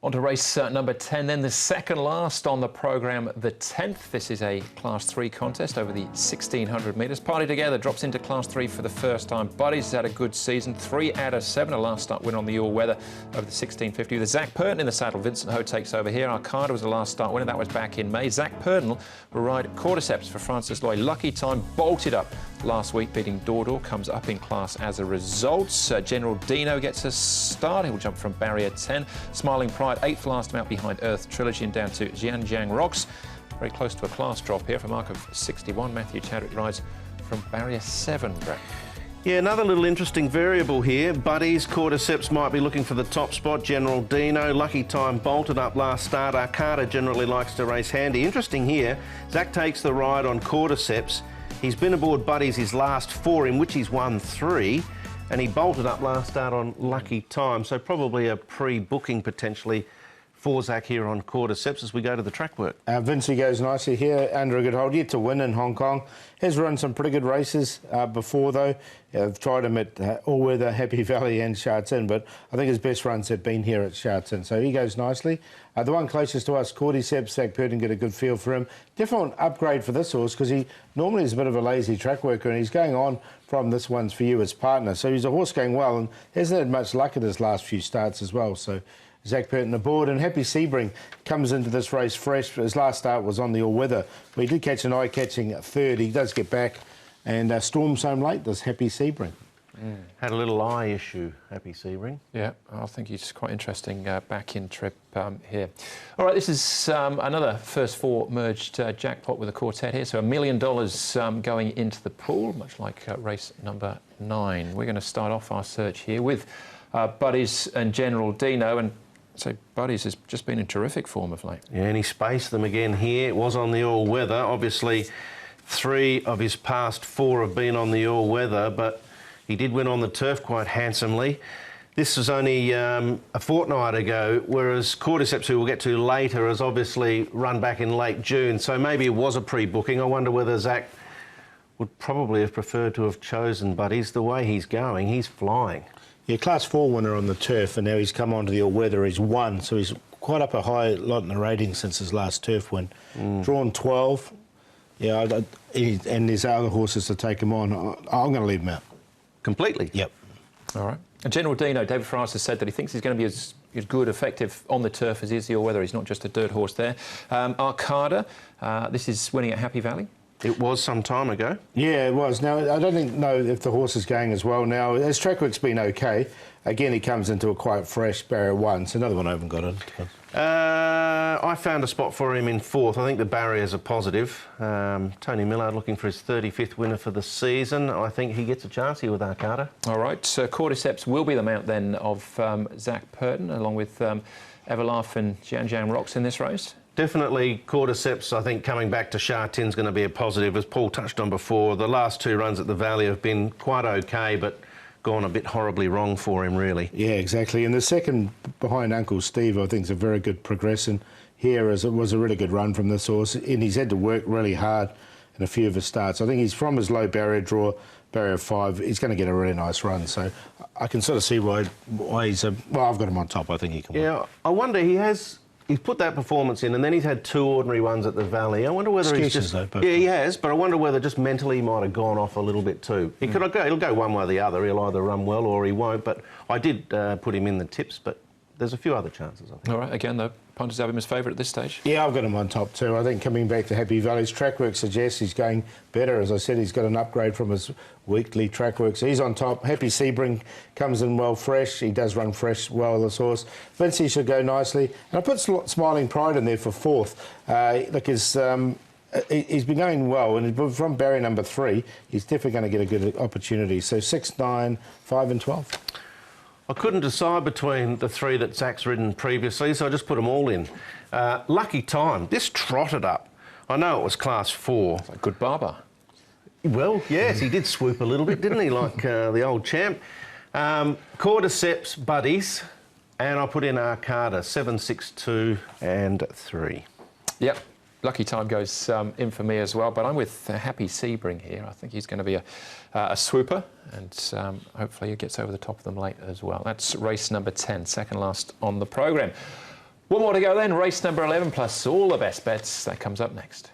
On to race number 10, then the second last on the programme, the 10th. This is a Class 3 contest over the 1,600 metres. Party Together drops into Class 3 for the first time. Buddies has had a good season, 3 out of 7, a last start win on the all-weather over the 1,650. With Zach Purton in the saddle, Vincent Ho takes over here. R10 was the last start winner, that was back in May. Zach Purton will ride Cordyceps for Francis Lloyd. Lucky Time bolted up last week, beating Dordo, comes up in class as a result. General Dino gets a start. He'll jump from barrier 10. Smiling Pride, 8th last out behind Earth Trilogy and down to Jianjiang Rocks. Very close to a class drop here for a mark of 61. Matthew Chadwick rides from barrier 7, Brett. Yeah, another little interesting variable here. Buddies, Cordyceps might be looking for the top spot. General Dino, Lucky Time bolted up last start. Arcada generally likes to race handy. Interesting here, Zach takes the ride on Cordyceps. He's been aboard Buddies his last 4, in which he's won 3, and he bolted up last start on Lucky Time, so probably a pre-booking potentially for Zach here on Cordyceps as we go to the track work. Vincey goes nicely here, under a good hold, yet to win in Hong Kong. Has run some pretty good races before though. I've tried him at All-Weather, Happy Valley and Sha Tin, but I think his best runs have been here at Sha Tin, so he goes nicely. The one closest to us, Cordyceps, Zach Purton, get a good feel for him. Definitely an upgrade for this horse because he normally is a bit of a lazy track worker and he's going on from This One's For You as partner. So he's a horse going well and hasn't had much luck at his last few starts as well. So Zach Purton aboard, and Happy Sebring comes into this race fresh. His last start was on the all-weather. He did catch an eye-catching 3rd. He does get back and storms home late, does Happy Sebring. Had a little eye issue, Happy Sebring. Yeah, I think he's quite interesting back-in trip here. All right, this is another first 4 merged jackpot with a quartet here. So $1 million going into the pool, much like race number 9. We're going to start off our search here with Buddies and General Dino. And so Buddies has just been in terrific form of late. Yeah, and he spaced them again here. It was on the all-weather. Obviously, 3 of his past 4 have been on the all-weather, but he did win on the turf quite handsomely. This was only a fortnight ago, whereas Cordyceps, who we'll get to later, has obviously run back in late June, so maybe it was a pre-booking. I wonder whether Zach would probably have preferred to have chosen Buddies. The way he's going, he's flying. Yeah, Class 4 winner on the turf, and now he's come onto the all-weather. He's won, so he's quite up a high lot in the rating since his last turf win. Drawn 12. Yeah, and there's other horses to take him on. I'm going to leave him out. Completely? Yep. All right. And General Dino, David Farras has said that he thinks he's going to be as good, effective on the turf as he is the all-weather. He's not just a dirt horse there. Arcada, this is winning at Happy Valley. It was some time ago. Yeah, it was. Now, I don't know if the horse is going as well now. His track work's been okay. Again, he comes into a quite fresh barrier 1. It's another one I haven't got in. I found a spot for him in 4th. I think the barriers are positive. Tony Millard looking for his 35th winner for the season. I think he gets a chance here with Arcada. All right, so Cordyceps will be the mount then of Zach Purton, along with Everlaugh and Jianjiang Rocks in this race. Definitely Cordyceps, I think, coming back to Sha Tin's going to be a positive. As Paul touched on before, the last 2 runs at the Valley have been quite okay, but gone a bit horribly wrong for him, really. Yeah, exactly. And the second behind Uncle Steve, I think, is a very good progression here, as it was a really good run from this horse, and he's had to work really hard in a few of his starts. I think he's from his low barrier draw, barrier 5, he's going to get a really nice run. So I can sort of see why he's well, I've got him on top. I think he can win. Yeah, I wonder, he's put that performance in, and then he's had 2 ordinary ones at the Valley. I wonder whether he's just... Though, yeah, he has, but I wonder whether just mentally he might have gone off a little bit too. He'll go one way or the other. He'll either run well or he won't, but I did put him in the tips, but there's a few other chances, I think. All right, again, though, punters have him as favourite at this stage. Yeah, I've got him on top too. I think coming back to Happy Valley's track work suggests he's going better. As I said, he's got an upgrade from his weekly track work, so he's on top. Happy Sebring comes in well fresh. He does run fresh well, this horse. Vincey should go nicely. And I put Smiling Pride in there for 4th. Look, he's been going well, and from barrier number 3, he's definitely going to get a good opportunity. So 6, 9, 5 and 12. I couldn't decide between the 3 that Zach's ridden previously, so I just put them all in. Lucky Time. This trotted up. I know it was Class 4. It's like good barber. Well, yes, he did swoop a little bit, didn't he, like the old champ. Cordyceps, Buddies, and I put in Arcada, 7, 6, 2 and 3. Yep. Lucky Time goes in for me as well, but I'm with Happy Sebring here. I think he's going to be a swooper, and hopefully he gets over the top of them late as well. That's race number 10, second last on the programme. One more to go then. Race number 11 plus all the best bets. That comes up next.